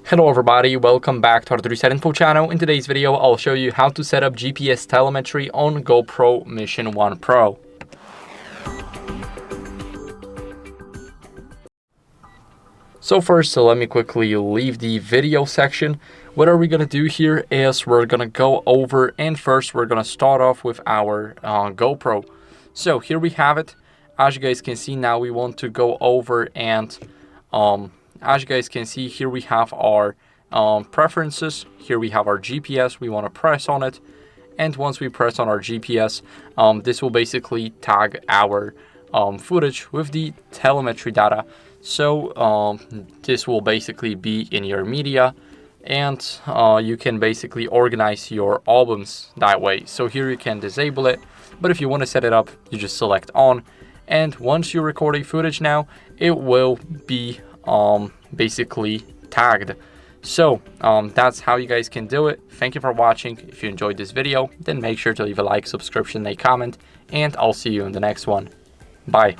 Hello everybody, welcome back to HardReset.Info channel. In today's video, I'll show you how to set up GPS telemetry on GoPro Mission 1 Pro. So first, let me quickly leave the video section. What are we going to do here is we're going to go over, and first we're going to start off with our GoPro. So here we have it. As you guys can see, now we want to go over and as you guys can see, here we have our preferences. Here we have our GPS. We want to press on it. And once we press on our GPS, this will basically tag our footage with the telemetry data. So this will basically be in your media, and you can basically organize your albums that way. So here you can disable it, but if you want to set it up, you just select on. And once you record a footage now, it will be basically tagged. So that's how you guys can do it. Thank you for watching. If you enjoyed this video, then make sure to leave a like, subscription, and a comment, and I'll see you in the next one. Bye.